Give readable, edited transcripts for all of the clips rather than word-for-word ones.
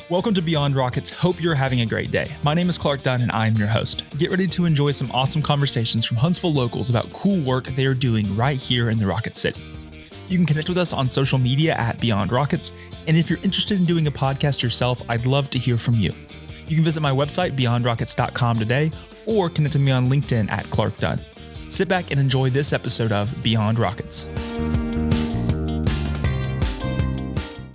Welcome to Beyond Rockets. Hope you're having a great day. My name is Clark Dunn and I'm your host. Get ready to enjoy some awesome conversations from Huntsville locals about cool work they are doing right here in the Rocket City. You can connect with us on social media at Beyond Rockets, and if you're interested in doing a podcast yourself, I'd love to hear from you. You can visit my website, beyondrockets.com today, or connect with me on LinkedIn at Clark Dunn. Sit back and enjoy this episode of Beyond Rockets.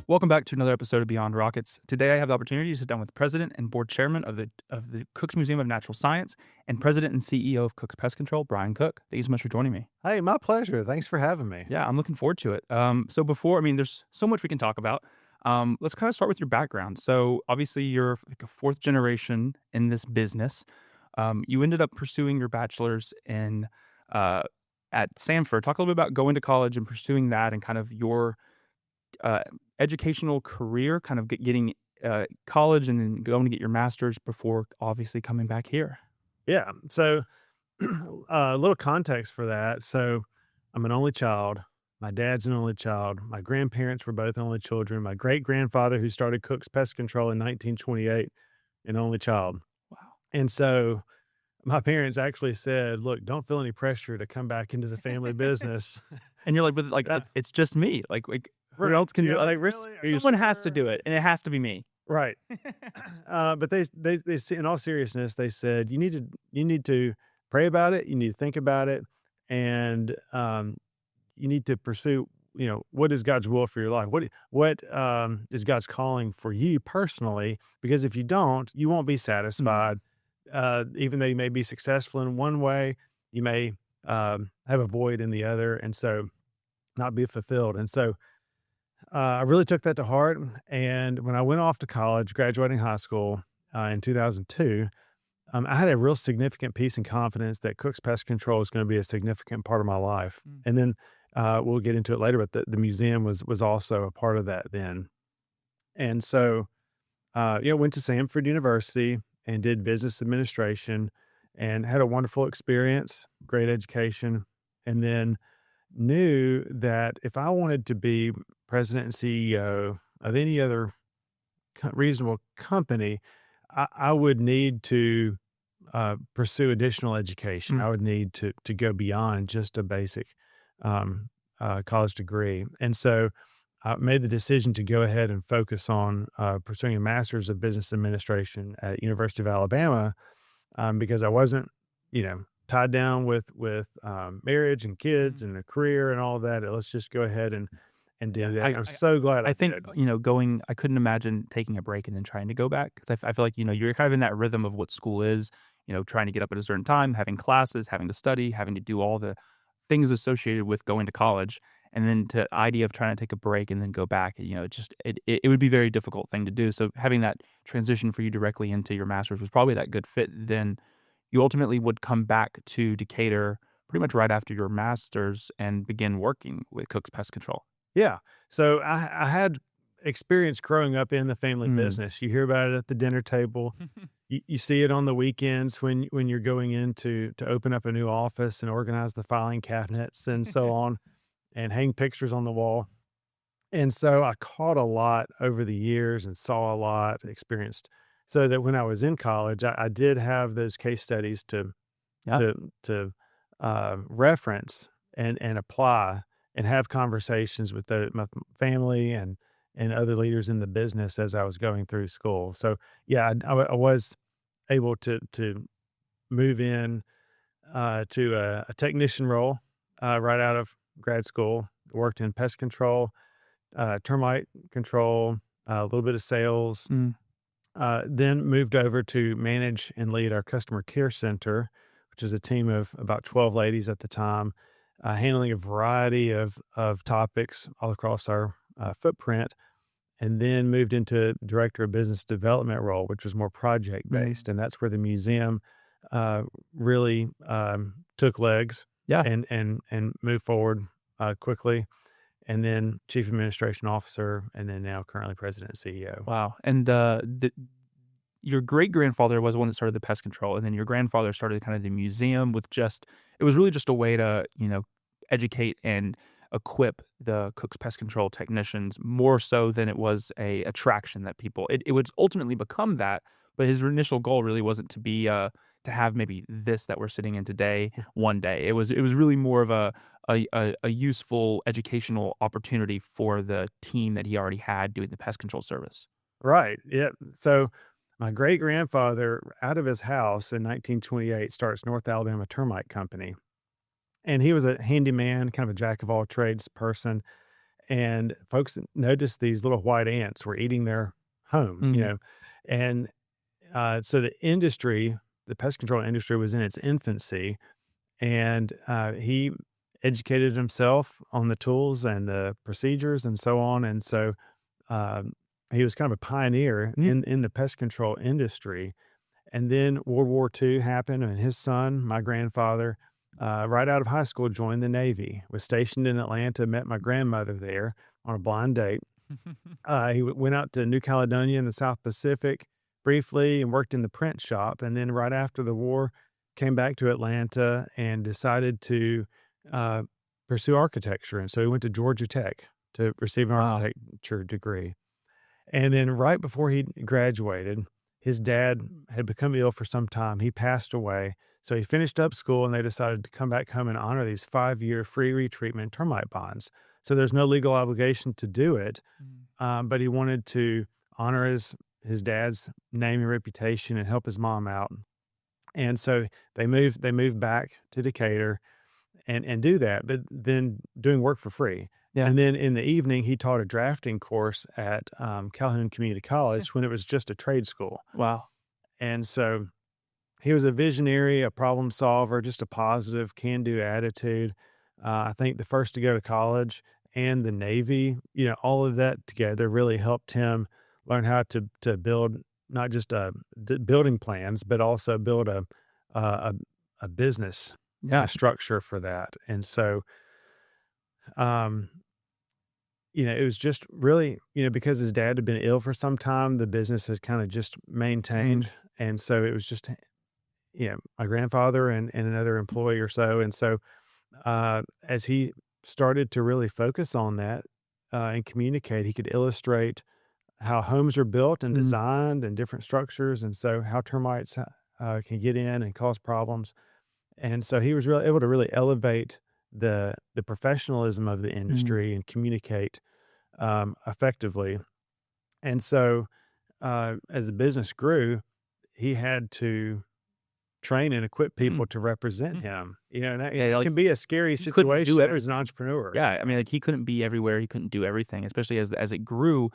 Welcome back to another episode of Beyond Rockets. Today I have the opportunity to sit down with President and Board Chairman of the Cook's Museum of Natural Science and President and CEO of Cook's Pest Control, Brian Cook. Thank you so much for joining me. Hey, my pleasure. Thanks for having me. Yeah, I'm looking forward to it. There's so much we can talk about. Let's kind of start with your background. So obviously you're like a fourth generation in this business. You ended up pursuing your bachelor's at Samford. Talk a little bit about going to college and pursuing that and kind of your educational career, kind of getting college and then going to get your master's before obviously coming back here. Yeah. So a little context for that. So I'm an only child. My dad's an only child. My grandparents were both only children. My great-grandfather, who started Cook's Pest Control in 1928, an only child. Wow. And so my parents actually said, look, don't feel any pressure to come back into the family business. And you're like, it's just me. Like who else can do it? Like, really? someone has to do it, and it has to be me. Right. But they, in all seriousness, they said, you need to pray about it. You need to think about it. And, you need to pursue, what is God's will for your life? What is God's calling for you personally? Because if you don't, you won't be satisfied. Even though you may be successful in one way, you may, have a void in the other. And so not be fulfilled. And so, I really took that to heart, and when I went off to college, graduating high school in 2002, I had a real significant peace and confidence that Cook's Pest Control is going to be a significant part of my life. And then we'll get into it later, but the museum was also a part of that then. And so, went to Samford University and did business administration and had a wonderful experience, great education, and then knew that if I wanted to be president and CEO of any other reasonable company, I would need to pursue additional education. I would need to go beyond just a basic college degree. And so I made the decision to go ahead and focus on pursuing a master's of business administration at University of Alabama because I wasn't, tied down with marriage and kids and a career and all that. Let's just go ahead and do that. I'm so glad I think, did. I couldn't imagine taking a break and then trying to go back because I feel like, you're kind of in that rhythm of what school is, trying to get up at a certain time, having classes, having to study, having to do all the things associated with going to college. And then the idea of trying to take a break and then go back, it would be a very difficult thing to do. So having that transition for you directly into your master's was probably that good fit. Then you ultimately would come back to Decatur pretty much right after your master's and begin working with Cook's Pest Control. Yeah. So I had experience growing up in the family business. You hear about it at the dinner table. You see it on the weekends when you're going in to open up a new office and organize the filing cabinets and so on and hang pictures on the wall. And so I caught a lot over the years and saw a lot, experienced, so that when I was in college, I did have those case studies to reference and apply and have conversations with my family and other leaders in the business as I was going through school. So yeah, I was able to move in to a technician role right out of grad school. Worked in pest control, termite control, a little bit of sales. Then moved over to manage and lead our customer care center, which is a team of about 12 ladies at the time, handling a variety of topics all across our footprint, and then moved into director of business development role, which was more project based. And that's where the museum really took legs and moved forward quickly. And then chief administration officer, and then now currently president and CEO. Wow. And your great-grandfather was the one that started the pest control, and then your grandfather started kind of the museum with it was really just a way to, educate and equip the Cook's pest control technicians more so than it was a attraction that people it would ultimately become that, but his initial goal really wasn't to be, to have maybe this that we're sitting in today one day. It was really more of a useful educational opportunity for the team that he already had doing the pest control service. Right. Yeah. So my great grandfather, out of his house in 1928, starts North Alabama Termite Company. And he was a handyman, kind of a jack of all trades person. And folks noticed these little white ants were eating their home, Mhm. And so the industry, the pest control industry, was in its infancy. And he educated himself on the tools and the procedures and so on. And so um, he was kind of a pioneer Mhm. in the pest control industry. And then World War II happened, and his son, my grandfather, right out of high school, joined the Navy, was stationed in Atlanta, met my grandmother there on a blind date. Went out to New Caledonia in the South Pacific briefly and worked in the print shop. And then right after the war, came back to Atlanta and decided to uh, pursue architecture. And so he went to Georgia Tech to receive an Wow. architecture degree. And then right before he graduated, his dad had become ill for some time. He passed away. So he finished up school and they decided to come back home and honor these 5-year free retreatment termite bonds. So there's no legal obligation to do it, Mhm. but he wanted to honor his dad's name and reputation and help his mom out. And so they moved back to Decatur and do that, but then doing work for free. Yeah. And then in the evening, he taught a drafting course at, Calhoun Community Yeah. College when it was just a trade school. Wow. And so he was a visionary, a problem solver, just a positive can-do attitude. I think the first to go to college and the Navy, all of that together really helped him learn how to build not just, building plans, but also build a a a business, Yeah. structure for that. And so, um, it was just really, because his dad had been ill for some time, the business had kinda just Mhm. maintained, and so it was just, my grandfather and another employee or so, and so, as he started to really focus on that, and communicate, he could illustrate how homes are built and Mhm. designed and different structures, and so how termites, can get in and cause problems. And so he was really able to really elevate the professionalism of the Mhm. industry and communicate, effectively. And so, as the business grew, he had to train and equip people Mm. to represent Mm. him, and that Yeah, it like, can be a scary he couldn't do situation as an everything. entrepreneur. Yeah, I mean, like, he couldn't be everywhere, he couldn't do everything, especially as it grew,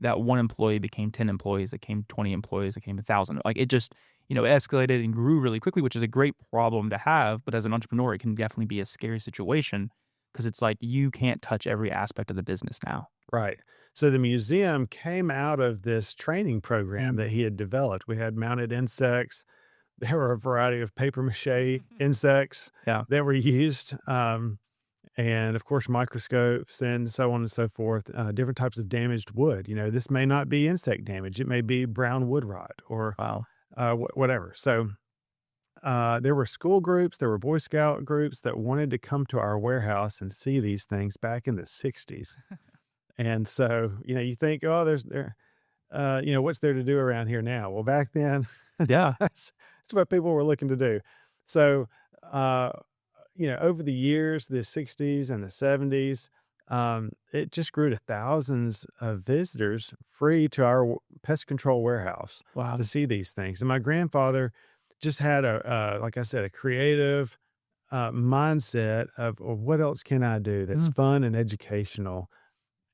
that 1 employee became 10 employees, it became 20 employees, it became 1,000. Like, it just, escalated and grew really quickly, which is a great problem to have, but as an entrepreneur, it can definitely be a scary situation because it's like you can't touch every aspect of the business now. Right. So the museum came out of this training program Mm. that he had developed. We had mounted insects. There were a variety of paper mache insects Yeah. that were used, and of course, microscopes and so on and so forth, different types of damaged wood. This may not be insect damage, it may be brown wood rot or Wow. whatever. So there were school groups, there were Boy Scout groups that wanted to come to our warehouse and see these things back in the 60s. And so, you think, oh, what's there to do around here now? Well, back then, Yeah. that's what people were looking to do. So, uh, over the years, the 60s and the 70s, it just grew to thousands of visitors free to our pest control warehouse to Wow. see these things. And my grandfather just had like I said, a creative mindset of, well, what else can I do that's Mm. fun and educational?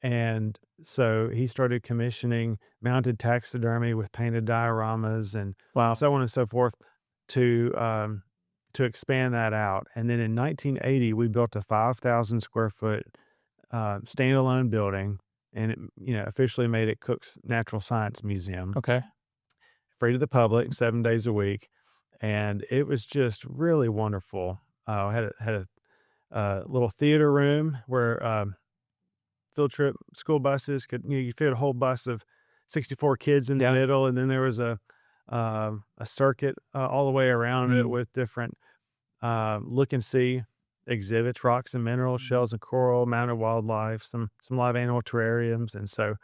And so he started commissioning mounted taxidermy with painted dioramas and Wow. so on and so forth to expand that out. And then in 1980, we built a 5,000 square foot standalone building, and it officially made it Cook's Natural Science Museum, Okay. free to the public, 7 days a week, and it was just really wonderful. Had a little theater room where field trip school buses could you fit a whole bus of 64 kids in the Yeah. middle, and then there was a circuit all the way around it Mm. with different look and see. exhibits, rocks and minerals, Mhm. shells and coral, mountain wildlife, some live animal terrariums, and so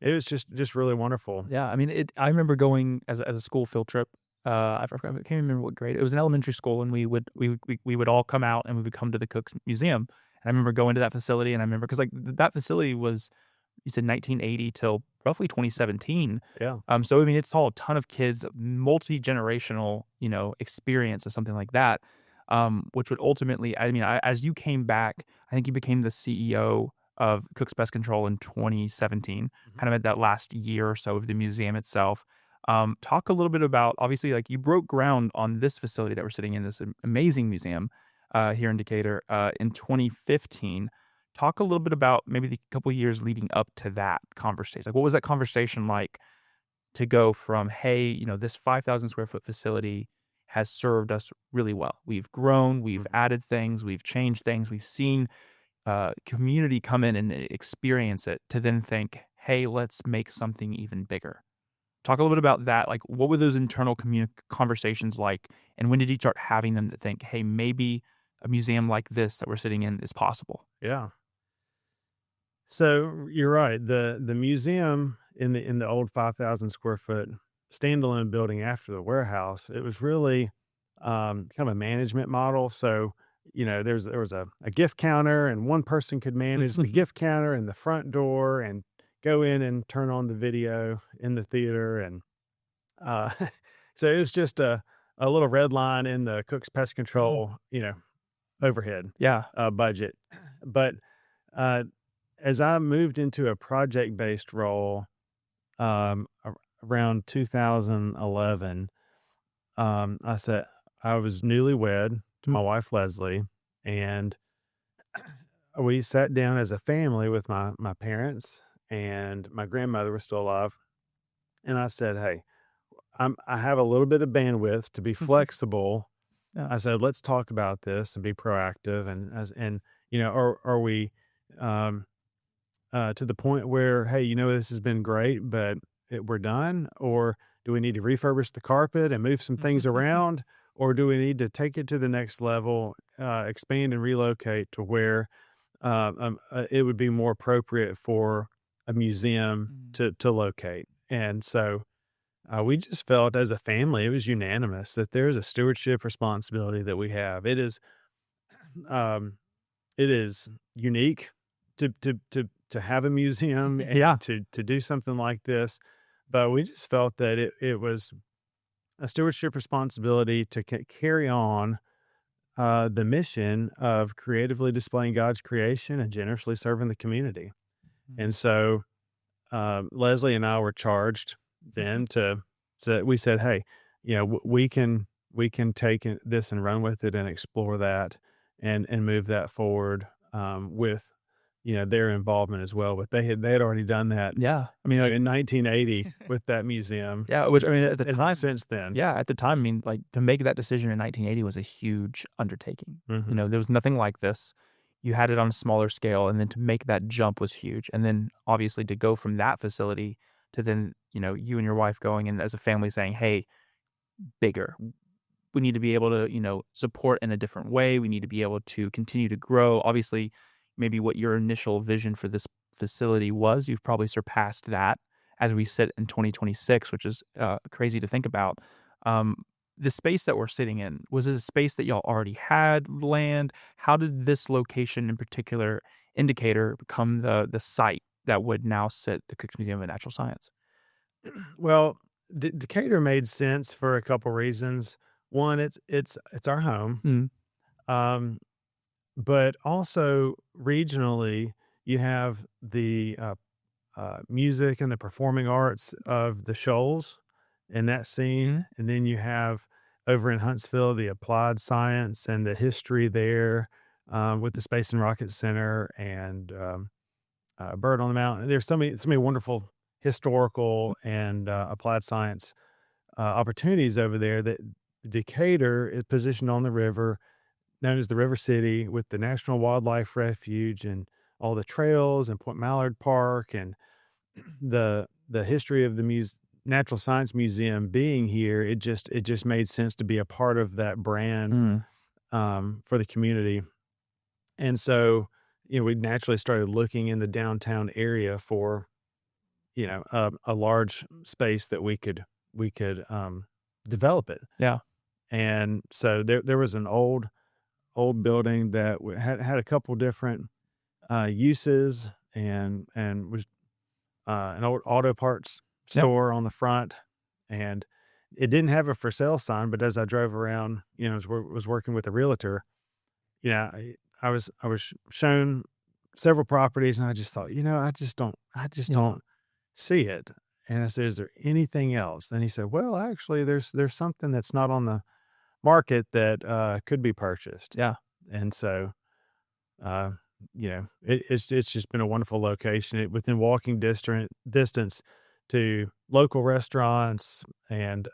it was just really wonderful. Yeah, I mean, I remember going as a school field trip. I forgot, I can't remember what grade. It was an elementary school, and we would all come out, and we would come to the Cook's Museum. And I remember going to that facility, and I remember because like that facility was, you said 1980 till roughly 2017. Yeah. So I mean, it saw a ton of kids, multi generational, experience of something like that. Which would ultimately, I mean, as you came back, I think you became the CEO of Cook's Pest Control in 2017, Mhm. kind of at that last year or so of the museum itself. Talk a little bit about, obviously, like you broke ground on this facility that we're sitting in, this amazing museum here in Decatur in 2015. Talk a little bit about maybe the couple years leading up to that conversation. Like, what was that conversation like to go from, hey, this 5,000 square foot facility has served us really well. We've grown, we've Mhm. added things, we've changed things, we've seen community come in and experience it to then think, hey, let's make something even bigger. Talk a little bit about that. Like, what were those internal conversations like? And when did you start having them to think, hey, maybe a museum like this that we're sitting in is possible? Yeah. So you're right. The museum in the old 5,000 square foot standalone building after the warehouse, it was really kind of a management model. So, there was a gift counter, and one person could manage the gift counter and the front door and go in and turn on the video in the theater. And uh, so it was just a little red line in the Cook's Pest Oh, Control, overhead yeah. budget. But uh, as I moved into a project-based role, around 2011, I said I was newlywed to my wife, Leslie, and we sat down as a family with my parents, and my grandmother was still alive, and I said, "Hey, I have a little bit of bandwidth to be flexible." Yeah. I said, "Let's talk about this and be proactive." Are we, um to the point where, hey, this has been great, but we're done? Or do we need to refurbish the carpet and move some things around? Or do we need to take it to the next level, expand and relocate to where it would be more appropriate for a museum Mm. to locate? And so we just felt as a family, it was unanimous that there's a stewardship responsibility that we have. Um, it is unique to have a museum and Yeah. to do something like this, but we just felt that it was a stewardship responsibility to carry on the mission of creatively displaying God's creation and generously serving the community. And Mm. so Leslie and I were charged then we said, hey, we can take this and run with it and explore that and move that forward with their involvement as well. But they had already done that Yeah. I mean, like, in 1980 with that museum, yeah, which I mean, at the and time, since then. yeah, at the time, I mean, like, to make that decision in 1980 was a huge undertaking. Hmm. There was nothing like this. You had it on a smaller scale, and then to make that jump was huge. And then obviously to go from that facility to then, you and your wife going and as a family saying, "Hey, bigger. We need to be able to, support in a different way. We need to be able to continue to grow." Obviously, maybe what your initial vision for this facility was, you've probably surpassed that as we sit in 2026, which is crazy to think about. Um, the space that we're sitting in, was it a space that y'all already had land? How did this location in particular indicator become the site that would now sit the Cooks Museum of Natural Science? Well, Decatur made sense for a couple reasons. One, it's our home. Mm, Um, But also regionally, you have the, music and the performing arts of the Shoals in that scene, mhm, and then you have over in Huntsville, the applied science and the history there, with the Space and Rocket Center and, Bird on the Mountain. There's so many wonderful historical and, applied science, opportunities over there that Decatur is positioned on the river, known as the River City, with the National Wildlife Refuge and all the trails and Point Mallard Park and the history of the Natural Science Museum being here. It just made sense to be a part of that brand. mm. for the community. And so, we naturally started looking in the downtown area for, a large space that we could develop it. Yeah. And so there was an old building that had a couple different uses, and was an old auto parts Yep. store on the front, and it didn't have a for sale sign. But as I drove around, was working with a realtor, yeah, I was shown several properties, and I just thought, I just don't Yeah. see it. And I said, "Is there anything else?" And he said, "Well, actually, there's something that's not on the market that could be purchased." Yeah. And so, uh, it's just been a wonderful location, within walking distance to local restaurants and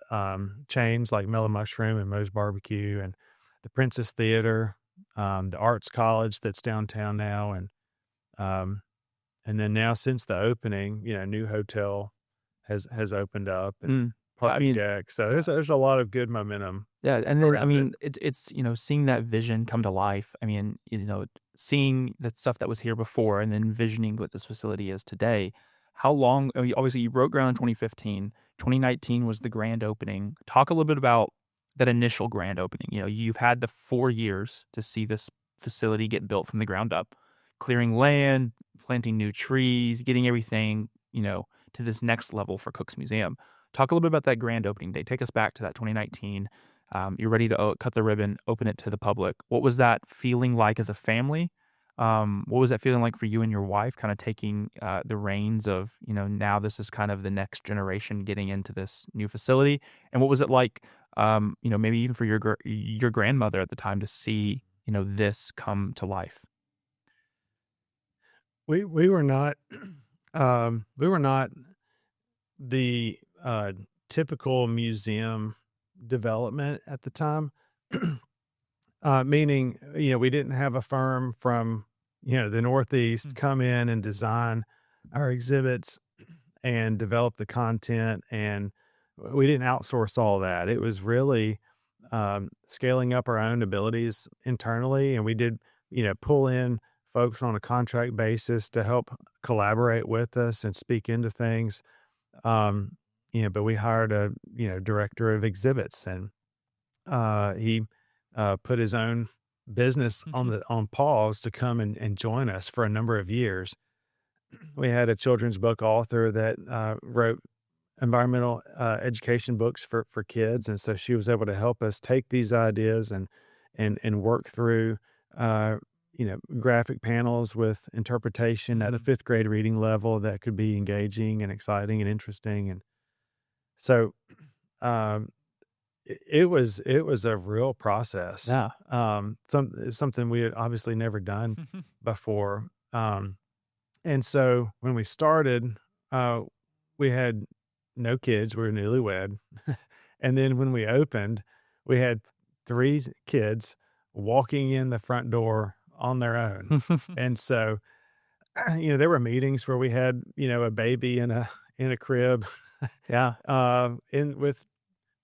chains like Mellow Mushroom and Moe's Barbecue and the Princess Theater, the Arts College that's downtown now, um, and then now since the opening, new hotel has opened up, and Mm. Yeah, I parking mean, deck. So there's a lot of good momentum yeah, and then, I around it. mean, it's, seeing that vision come to life. I mean, seeing the stuff that was here before and then envisioning what this facility is today. How long obviously, you broke ground in 2015, 2019 was the grand opening. Talk a little bit about that initial grand opening. You've had the 4 years to see this facility get built from the ground up, clearing land, planting new trees, getting everything, to this next level for Cook's Museum. Talk a little bit about that grand opening day. Take us back to that 2019. You're ready to cut the ribbon, open it to the public. What was that feeling like as a family? What was that feeling like for you and your wife, kind of taking the reins of, now this is kind of the next generation getting into this new facility? And what was it like, maybe even for your grandmother at the time to see, this come to life? We were not the typical museum development at the time. Meaning, we didn't have a firm from, the Northeast Mm. come in and design our exhibits and develop the content. And we didn't outsource all that. It was really scaling up our own abilities internally. And we did, pull in folks on a contract basis to help collaborate with us and speak into things. Um, but we hired a, director of exhibits, and he put his own business on pause to come and join us for a number of years. We had a children's book author that wrote environmental education books for kids, and so she was able to help us take these ideas and work through graphic panels with interpretation at a Mhm. fifth grade reading level that could be engaging and exciting and interesting. And so um, it was a real process, Yeah. something we had obviously never done before, and so when we started, uh, we had no kids, we were newlywed, and then when we opened, we had 3 kids walking in the front door on their own. And so, there were meetings where we had, a baby in a crib, Yeah. in with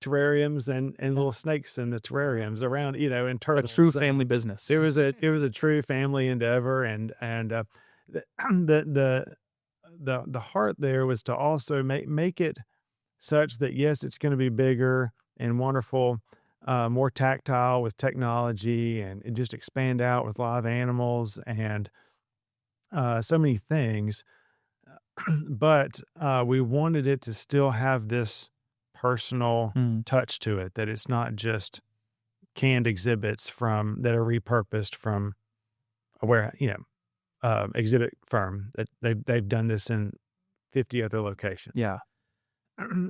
terrariums and little snakes in the terrariums around, and A true turtles. family business. It was a true family endeavor, and the the the heart there was to also make it such that, yes, it's gonna be bigger and wonderful, more tactile with technology, and just expand out with live animals and, so many things. But, we wanted it to still have this personal Mm. touch to it, that it's not just canned exhibits from that are repurposed from exhibit firm that they've done this in 50 other locations. Yeah.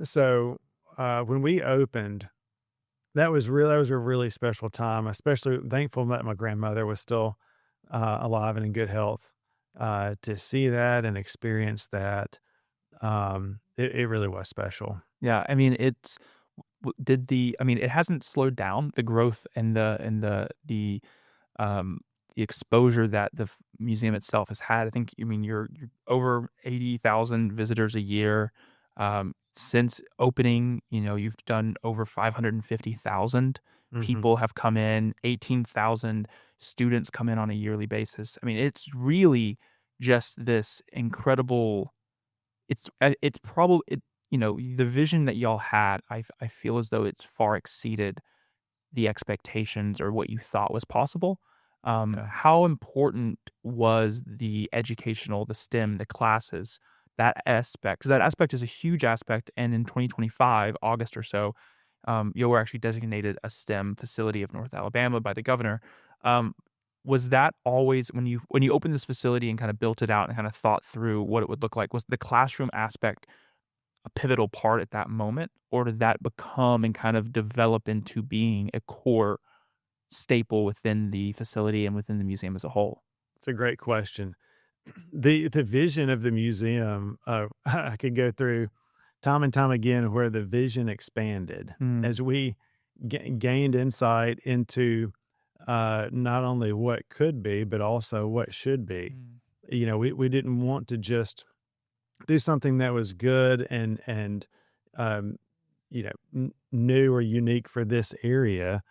So, when we opened, that was a really special time, especially thankful that my grandmother was still, alive and in good health, to see that and experience that. It really was special. Yeah, I mean, it's I mean, it hasn't slowed down the growth and um, the exposure that the museum itself has had. I think, I mean, you're over 80,000 visitors a year. since opening, you've done over 550,000 Mhm. people have come in, 18,000 students come in on a yearly basis. I mean, it's really just this incredible it's probably the vision that y'all had, I feel as though it's far exceeded the expectations or what you thought was possible. Yeah. How important was the STEM, the classes, that aspect? Because that aspect is a huge aspect. And in 2025, August or so, you were actually designated a STEM facility of North Alabama by the governor. Um, was that always when you opened this facility and kind of built it out and kind of thought through what it would look like? Was the classroom aspect a pivotal part at that moment, or did that become and kind of develop into being a core staple within the facility and within the museum as a whole? It's a great question. The vision of the museum, I could go through time and time again where the vision expanded Mm, as we gained insight into not only what could be, but also what should be. mm, We didn't want to just do something that was good and um, new or unique for this area,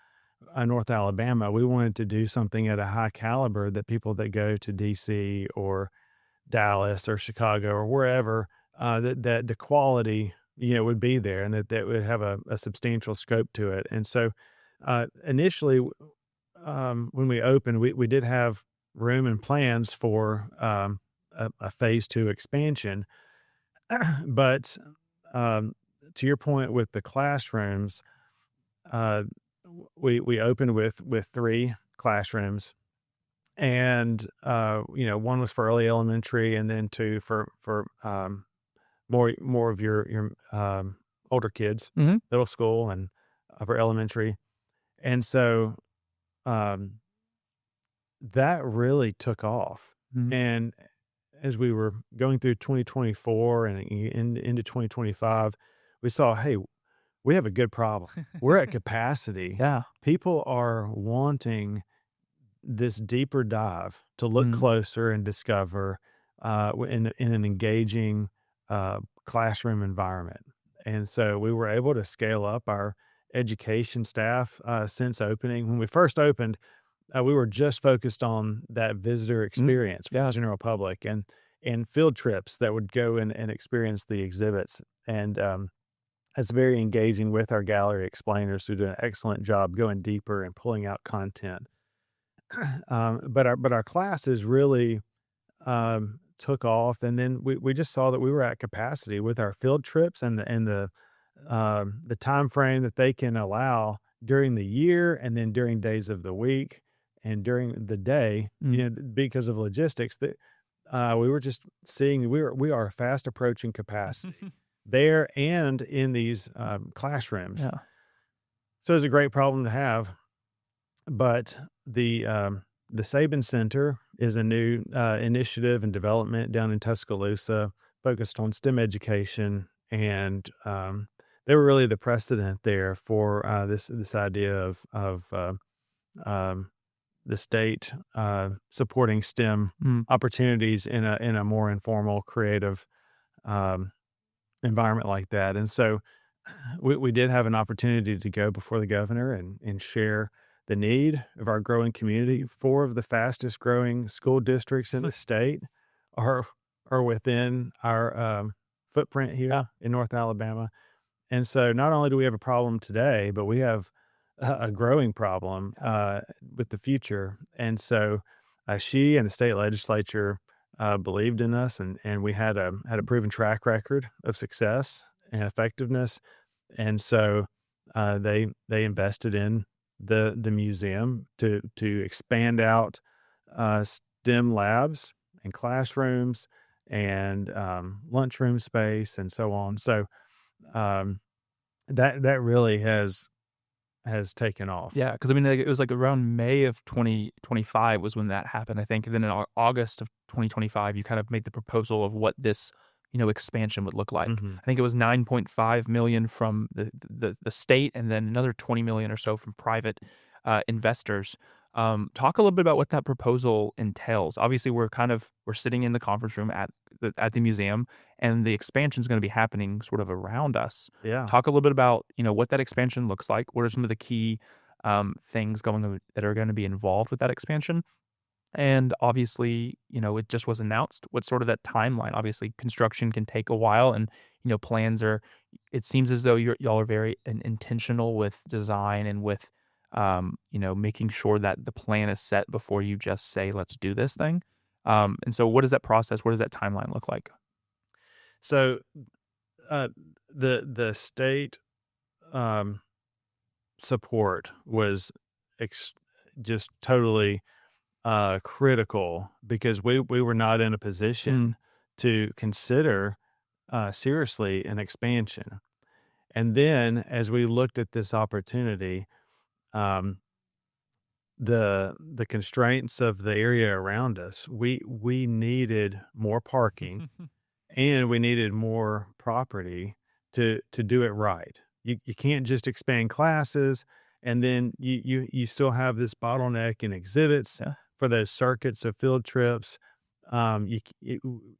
North Alabama. We wanted to do something at a high caliber that people that go to DC or Dallas or Chicago or wherever, that the quality, would be there and that would have a substantial scope to it. And so, initially, when we opened, we did have room and plans for a phase two expansion. But um, to your point with the classrooms, uh, we opened with three classrooms, and one was for early elementary, and then two for more of your older kids, mhm, middle school and upper elementary. And so um, that really took off. mhm. And as we were going through 2024 and into 2025, we saw, hey, we have a good problem. We're at capacity. Yeah. People are wanting this deeper dive to look Mm, closer and discover in an engaging classroom environment. And so we were able to scale up our education staff since opening. When we first opened, we were just focused on that visitor mm, experience for the yeah. general public and field trips that would go and experience the exhibits. And it's very engaging with our gallery explainers who do an excellent job going deeper and pulling out content. But our classes really took off, and then we just saw that we were at capacity with our field trips and the time frame that they can allow during the year, and then during days of the week, and during the day. Mm. Because of logistics, that we were just seeing we are fast approaching capacity there and in these classrooms. Yeah. So it's a great problem to have. But the Sabin Center is a new initiative and development down in Tuscaloosa focused on STEM education, and they were really the precedent there for this idea of um, the state supporting STEM Mm. opportunities in a more informal, creative um, environment like that. And so we did have an opportunity to go before the governor and share the need of our growing community. Four of the fastest growing school districts in the state are are within our footprint Yeah. here in North Alabama. And so not only do we have a problem today, but we have a growing problem Yeah. with the future. And so she and the state legislature believed in us, and we had a proven track record of success and effectiveness. And so they invested in the museum to expand out STEM labs and classrooms and lunchroom space and so on. So um, that really has taken off. Yeah, because I mean, like, it was, like, around May of 2025 was when that happened, I think, and then in August of 2025, you kind of made the proposal of what this, expansion would look like. Mhm. I think it was 9.5 million from the state and then another 20 million or so from private, investors. Talk a little bit about what that proposal entails. Obviously, we're sitting in the conference room at at the museum, and the expansion is gonna be happening sort of around us. Yeah. Talk a little bit about, what that expansion looks like. What are some of the key, things that are gonna be involved with that expansion? And obviously, it just was announced. What's sort of that timeline? Obviously, construction can take a while and, plans are it seems as though y'all are very intentional with design and with, making sure that the plan is set before you just say, let's do this thing. And so what does that process, what does that timeline look like? So, uh, the state, um, support was ex just totally, critical because we were not in a Mm, position to consider, seriously an expansion. And then as we looked at this opportunity, um, the constraints of the area around us, we needed more parking and we needed more property to do it right. You can't just expand classes and then you still have this bottleneck in exhibits yeah, for those circuits of field trips.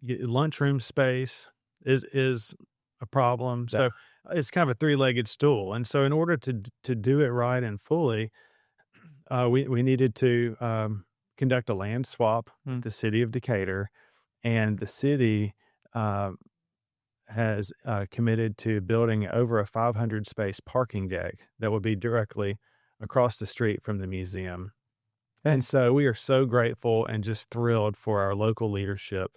Lunchroom space is a problem. yeah. So it's kind of a three-legged stool. And so in order to do it right and fully, we needed to conduct a land swap with Mm, the city of Decatur, and the city uh, has committed to building over a 500 space parking deck that will be directly across the street from the museum. And okay. so we are so grateful and just thrilled for our local leadership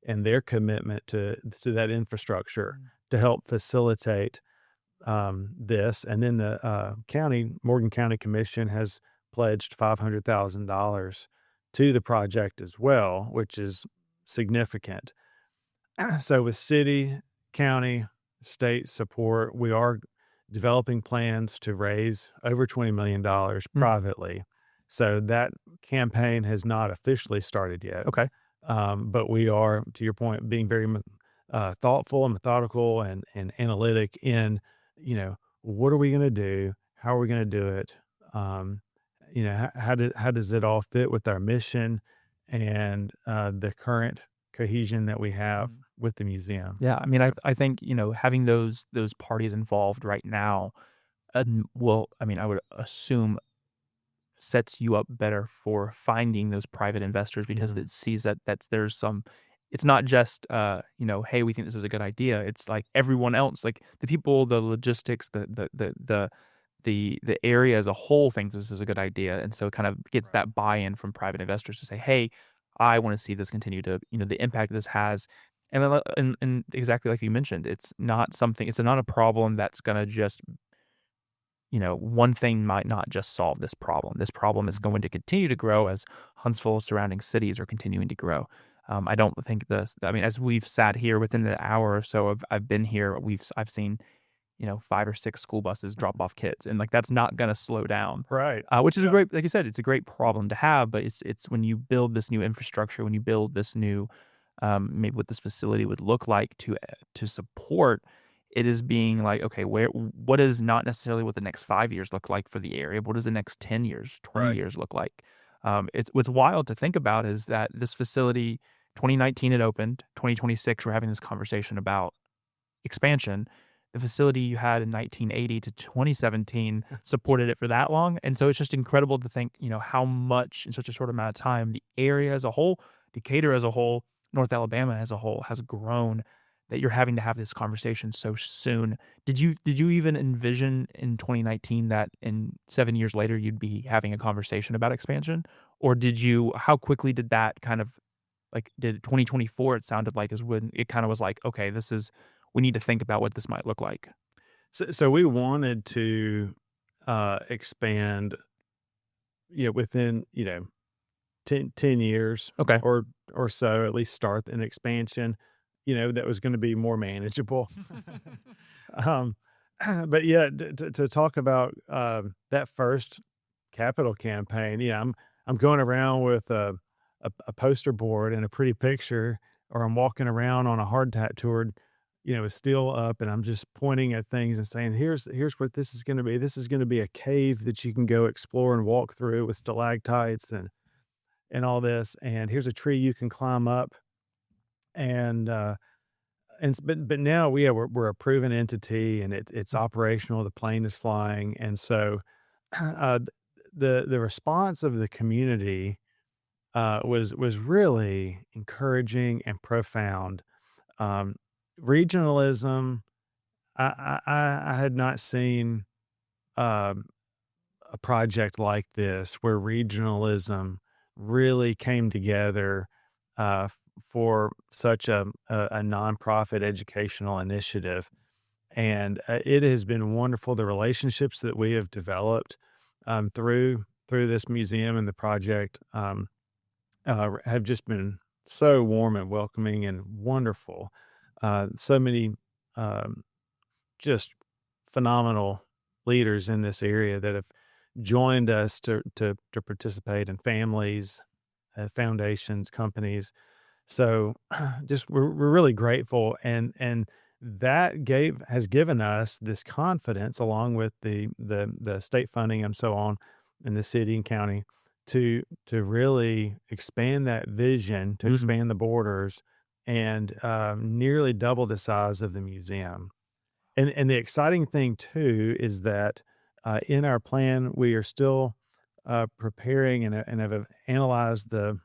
and their commitment to that infrastructure Mm, to help facilitate this. And then the Morgan County Commission has pledged $500,000 to the project as well, which is significant. So with city, county, state support, we are developing plans to raise over $20 million mm, privately. So that campaign has not officially started yet. okay. But we are, to your point, being very thoughtful and methodical and analytic in, what are we going to do? How are we going to do it? Um, how does it all fit with our mission and the current cohesion that we have Mm. with the museum? Yeah, I mean, I think, having those parties involved right now, well, I mean, I would assume sets you up better for finding those private investors because Mhm. it sees that there's some it's not just, "Hey, we think this is a good idea." It's like everyone else, like the people, the logistics, the area as a whole thinks this is a good idea, and so it kind of gets Right. that buy-in from private investors to say, "Hey, I wanna see this continue to" the impact this has. And then, and exactly like you mentioned, it's not a problem that's gonna just one thing might not just solve this problem. This problem is Mhm. going to continue to grow as Huntsville surrounding cities are continuing to grow. I don't think I mean, as we've sat here within the hour or so I've been here, I've seen, 5 or 6 school buses drop off kids, and, like, that's not gonna slow down, Right. which is a Yeah. great like you said, it's a great problem to have, but it's when you build this new infrastructure, when you build this new, maybe what this facility would look like to support, it is being like, okay, what is not necessarily what the next 5 years look like for the area, what does the next 10 years, 20 Right. years look like? It's what's wild to think about is that this facility, 2019 it opened, 2026 we're having this conversation about expansion. The facility you had in 1980 to 2017 supported it for that long, and so it's just incredible to think, how much in such a short amount of time the area as a whole, Decatur as a whole, North Alabama as a whole has grown, that you're having to have this conversation so soon. Did you even envision in 2019 that in 7 years later you'd be having a conversation about expansion? Or how quickly did that kind of like, did 2024 it sounded like is when it kinda was like, "Okay, we need to think about what this might look like." So we wanted to expand, within, 10 years Okay. or so, at least start an expansion, that was going to be more manageable. um, but yeah, to talk about that first capital campaign, I'm going around with a poster board and a pretty picture, or I'm walking around on a hardtack tour, with steel up, and I'm just pointing at things and saying, "Here's what this is going to be. This is going to be a cave that you can go explore and walk through with stalactites and all this, and here's a tree you can climb up, and, but now we're a proven entity, and it's Mm. operational, the plane is flying, and so, uh, the response of the community, was really encouraging and profound. Um, Regionalism, I had not seen, um, a project like this where regionalism really came together, for such a nonprofit educational initiative. And it has been wonderful. The relationships that we have developed, through this museum and the project, have just been so warm and welcoming and wonderful. So many, um, just phenomenal leaders in this area that have joined us to participate, in families, foundations, companies. So, just we're really grateful, and that gave has given us this confidence, along with the state funding and so on, in the city and county, to really expand that vision, to Mhm. expand the borders, and, nearly double the size of the museum. And the exciting thing too is that, in our plan, we are still, preparing, and have analyzed the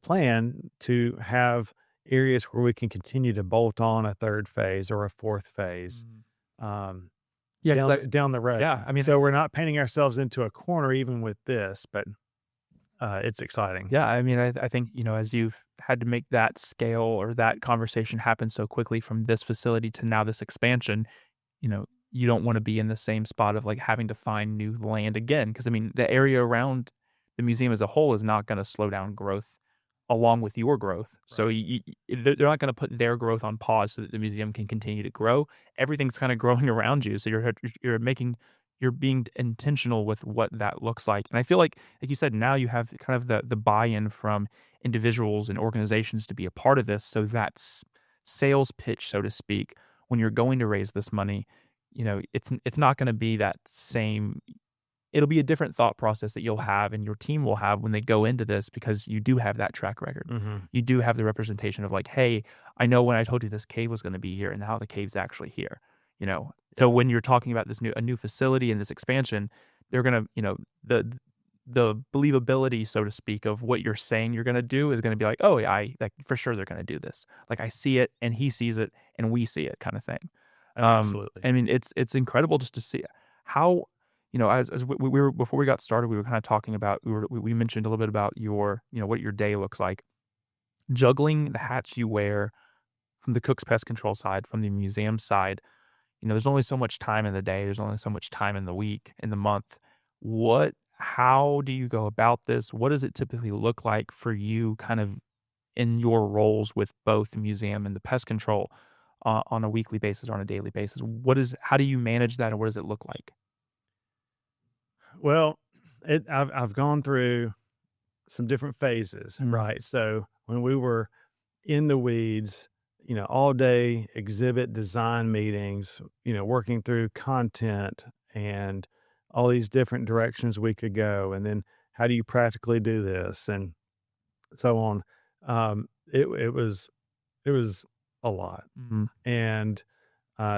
plan to have areas where we can continue to bolt on a 3rd phase or a 4th phase, Mm. um, Yeah, 'cause down the road. yeah, I mean, So we're not painting ourselves into a corner even with this, but, it's exciting. yeah, I mean, I think, as you've had to make that scale or that conversation happen so quickly from this facility to now this expansion, you don't wanna be in the same spot of, like, having to find new land again. Because I mean, the area around the museum as a whole is not gonna slow down growth along with your growth. So Right. they're not gonna put their growth on pause so that the museum can continue to grow. Everything's kinda growing around you, so you're being intentional with what that looks like, and I feel like you said, now you have kind of the buy-in from individuals and organizations to be a part of this, so that's sales pitch, so to speak, when you're going to raise this money, it's not gonna be that same. It'll be a different thought process that you'll have and your team will have when they go into this because you do have that track record. Mhm. You do have the representation of like, "Hey, I know when I told you this cave was gonna be here and now the cave's actually here," you know? So Yeah. when you're talking about a new facility and this expansion, they're gonna, the believability, so to speak, of what you're saying you're gonna do is gonna be like, "Oh, yeah, I like, for sure they're gonna do this. Like, I see it and he sees it and we see it," kinda thing. Absolutely. I mean, it's incredible just to see how, as we were before we got started, we were kinda talking about we mentioned a little bit about your, what your day looks like. Juggling the hats you wear from the cook's pest control side, from the museum side, there's only so much time in the day, there's only so much time in the week, in the month. How do you go about this? What does it typically look like for you kind of in your roles with both the museum and the pest control, on a weekly basis or on a daily basis? How do you manage that and what does it look like? Well, I've gone through some different phases, Mm, right? So when we were in the weeds, all day exhibit design meetings, working through content and all these different directions we could go. And then how do you practically do this? And so on. It was a lot. mhm, And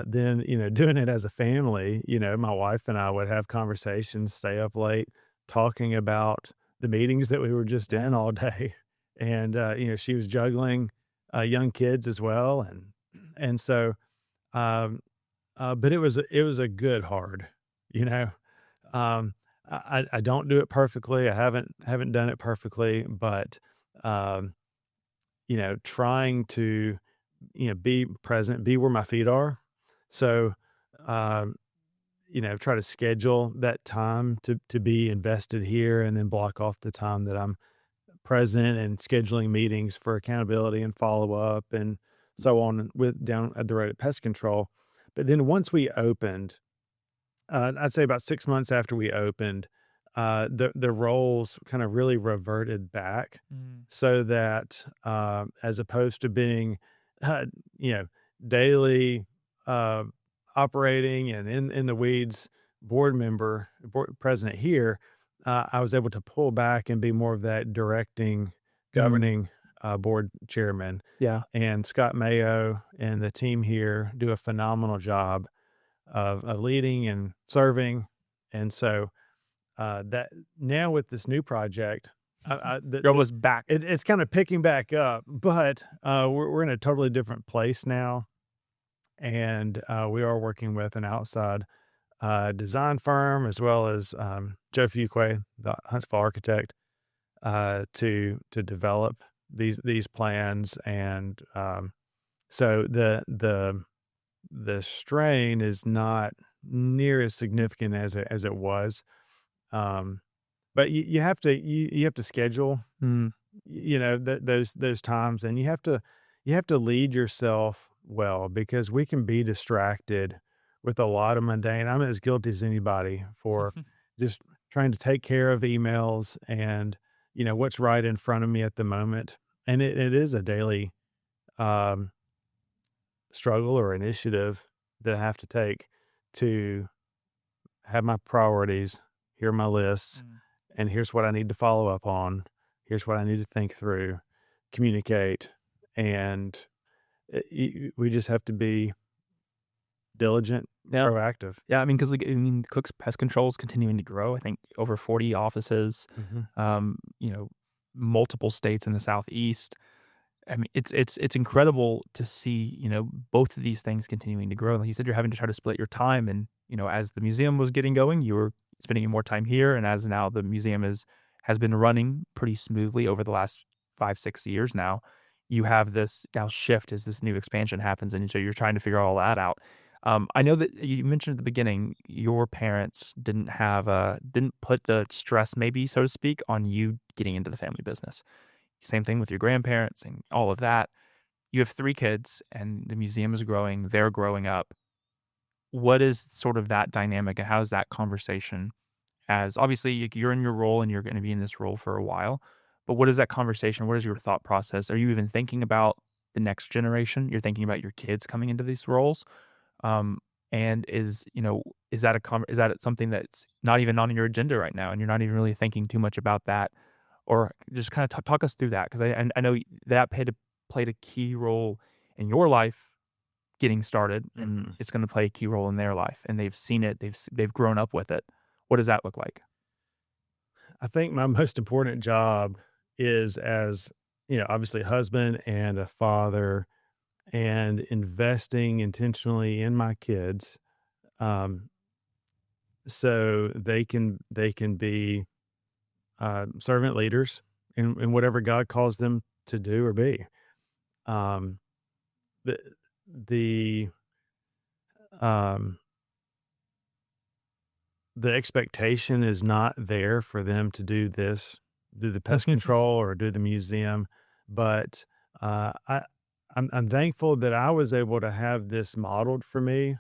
then, doing it as a family, my wife and I would have conversations, stay up late, talking about the meetings that we were just in yeah, all day. And, she was juggling young kids as well. And so, um, but it was a good hard, you know. Um, I don't do it perfectly. I haven't done it perfectly, but um, trying to, be present, be where my feet are. So, um, try to schedule that time to be invested here, and then block off the time that I'm present, and scheduling meetings for accountability and follow up and so on, with down at the road at pest control. But then once we opened, I'd say about 6 months after we opened, the roles kind of really reverted back, mm, so that, as opposed to being, uh, you know, daily, uh, operating and in the weeds board president here, I was able to pull back and be more of that directing, mm, governing, board chairman, Yeah. and Scott Mayo and the team here do a phenomenal job of leading and serving. And so that now with this new project, You're almost back. it's kind of picking back up, but we're in a totally different place now, and we are working with an outside design firm as well as Joe Fuquay, the Huntsville architect, to develop these plans, and so the strain is not near as significant as it was. Um, but you have to you have to schedule, Mm. those times, and you have to lead yourself well, because we can be distracted with a lot of mundane. I'm as guilty as anybody for just trying to take care of emails and, what's right in front of me at the moment. And it is a daily um, struggle or initiative that I have to take to have my priorities, here are my lists, Mm. and here's what I need to follow up on. Here's what I need to think through, communicate, and we just have to be diligent, Yeah. proactive. Yeah, I mean, because like, I mean, Cook's Pest Control is continuing to grow. I think over 40 offices, Mhm. you know, multiple states in the Southeast. I mean, it's incredible to see, both of these things continuing to grow. Like you said, you're having to try to split your time, and as the museum was getting going, you were spending more time here, and as now the museum has been running pretty smoothly over the last 5, 6 years now. You have this now shift as this new expansion happens, and so you're trying to figure all that out. I know that you mentioned at the beginning your parents didn't put the stress, maybe so to speak, on you getting into the family business. Same thing with your grandparents and all of that. You have 3 kids and the museum is growing, they're growing up. What is sort of that dynamic, and how is that conversation, as obviously you're in your role and you're gonna be in this role for a while, but what is that conversation? What is your thought process? Are you even thinking about the next generation? You're thinking about your kids coming into these roles? Um, and is that something that's not even on your agenda right now, and you're not even really thinking too much about that? Or just kinda talk us through that, 'cause I know that played a key role in your life getting started, and Mhm. it's gonna play a key role in their life, and they've seen it, they've grown up with it. What does that look like? I think my most important job is as, obviously husband and a father, and investing intentionally in my kids, um, so they can be servant leaders in whatever God calls them to do or be. Um, the the um, the expectation is not there for them to do the pest control or do the museum, but I'm thankful that I was able to have this modeled for me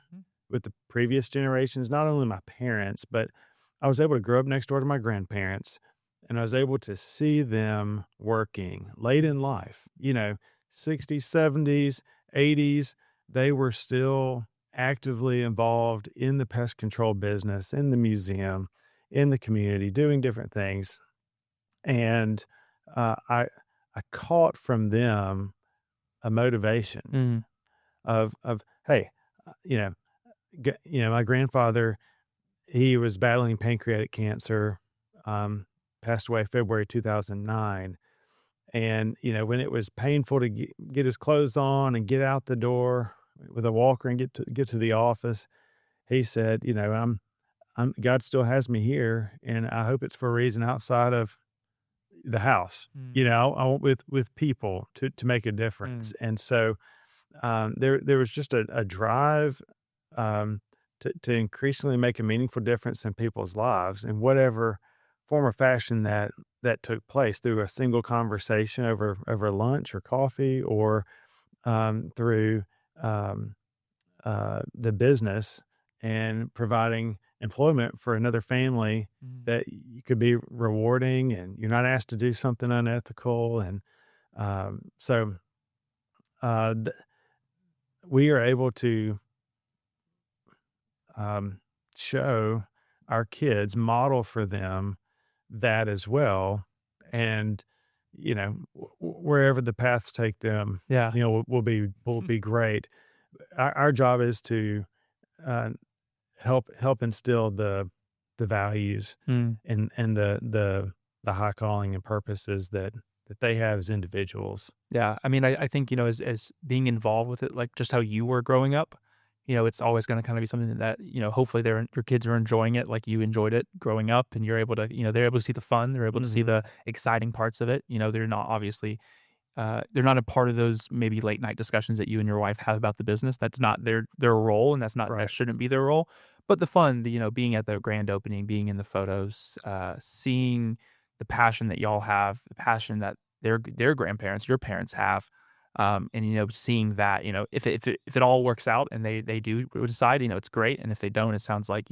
with the previous generations, not only my parents, but I was able to grow up next door to my grandparents, and I was able to see them working late in life, 60s, 70s, 80s. They were still actively involved in the pest control business, in the museum, in the community, doing different things. And I caught from them a motivation Mm, of hey, uh, you know, my grandfather, he was battling pancreatic cancer, um, passed away February 2009. And, when it was painful to get his clothes on and get out the door with a walker and get to the office, he said, God still has me here, and I hope it's for a reason outside of the house. mm, I want with people to make a difference. mm, And so there was just a drive um, to increasingly make a meaningful difference in people's lives in whatever form or fashion that took place, through a single conversation over lunch or coffee, or through um, the business and providing employment for another family mm. that you could be rewarding, and you're not asked to do something unethical. And so uh, th- we are able to um, show our kids, model for them that as well. And wherever the paths take them, Yeah. will be great. Our job is to uh, help instill the values Mm. and the high calling and purposes that they have as individuals. Yeah, I mean, I think, as being involved with it, like, just how you were growing up, it's always gonna kinda be something that, hopefully your kids are enjoying it like you enjoyed it growing up, and you're able to they're able to see the fun, they're able to see Mhm. the exciting parts of it, they're not obviously they're not a part of those maybe late night discussions that you and your wife have about the business. That's not their role, and that Right. shouldn't be their role. But the fun, being at the grand opening, being in the photos, seeing the passion that y'all have, the passion that their grandparents, your parents have, and seeing that, if it all works out and they do decide, it's great. And if they don't, it sounds like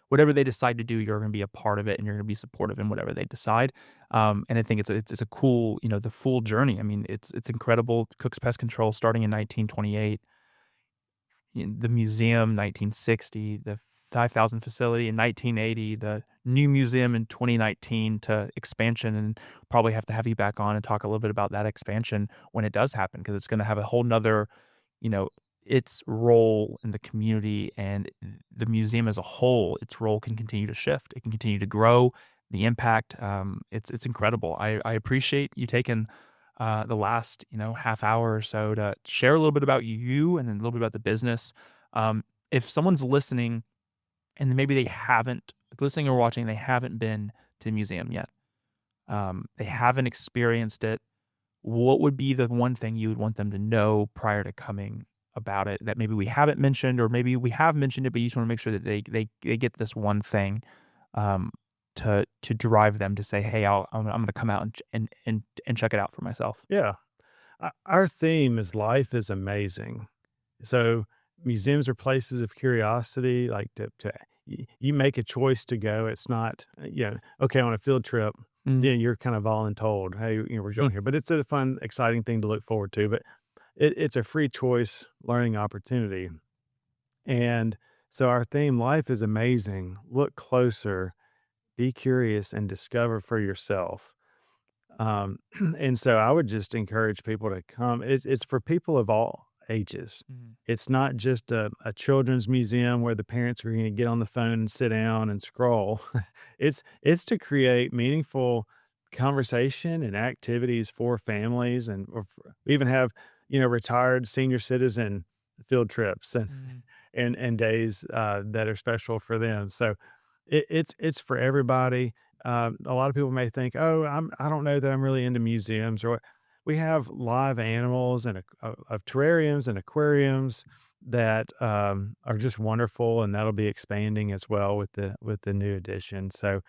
whatever they decide to do, you're going to be a part of it, and you're going to be supportive in whatever they decide. And I think it's a cool, the full journey. I mean, it's incredible. Cook's Pest Control starting in 1928, in the museum 1960, the 5,000 facility in 1980, the new museum in 2019 to expansion, and probably have to have you back on and talk a little bit about that expansion when it does happen because it's going to have a whole nother, you know, its role in the community and the museum as a whole. Its role can continue to shift. It can continue to grow. The impact, it's incredible. I appreciate you taking the last half hour or so to share a little bit about you and then a little bit about the business. If someone's listening and maybe they haven't listening or watching, they haven't been to the museum yet, they haven't experienced it, what would be the one thing you would want them to know prior to coming about it that maybe we haven't mentioned, or maybe we have mentioned it, but you just want to make sure that they get this one thing um, to drive them to say, "Hey, I'm going to come out and check it out for myself." Yeah. Our theme is life is amazing. So museums are places of curiosity, like you make a choice to go. It's not, okay, on a field trip, Mm, you're kind of voluntold, hey, we're mm, going here, but it's a fun, exciting thing to look forward to. But it's a free choice learning opportunity. And so our theme, life is amazing. Look closer, be curious, and discover for yourself. Um, and so I would just encourage people to come. It's for people of all ages. mm, It's not just a children's museum where the parents are going to get on the phone and sit down and scroll. It's to create meaningful conversation and activities for families, and we even have retired senior citizen field trips and mm, and days that are special for them. So it's for everybody. A lot of people may think, "Oh, I don't know that I'm really into museums," or what. We have live animals and of terrariums and aquariums that are just wonderful, and that'll be expanding as well with the new addition. So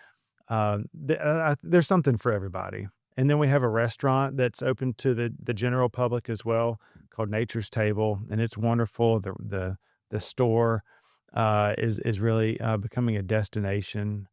there's something for everybody. And then we have a restaurant that's open to the general public as well, called Nature's Table, and it's wonderful. The store is really becoming a destination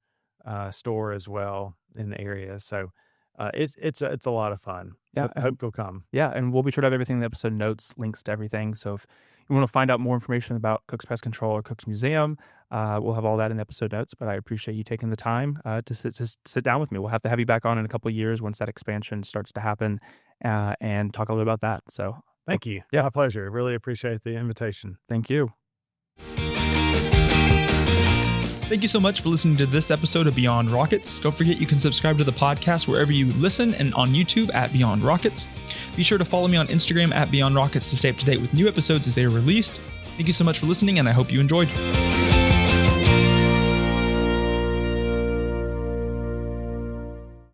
store as well in the area. So it's a lot of fun. yeah, Hope you'll come. yeah, and we'll be sure to have everything in the episode notes, links to everything. So if you want to find out more information about Cook's Pest Control or Cook's Museum, we'll have all that in the episode notes. But I appreciate you taking the time to sit down with me. We'll have to have you back on in a couple of years once that expansion starts to happen, and talk a little bit about that. So Thank you. yeah, My pleasure. Really appreciate the invitation. thank you. Thank you so much for listening to this episode of Beyond Rockets. Don't forget you can subscribe to the podcast wherever you listen and on YouTube at Beyond Rockets. Be sure to follow me on Instagram at Beyond Rockets to stay up to date with new episodes as they are released. Thank you so much for listening, and I hope you enjoyed.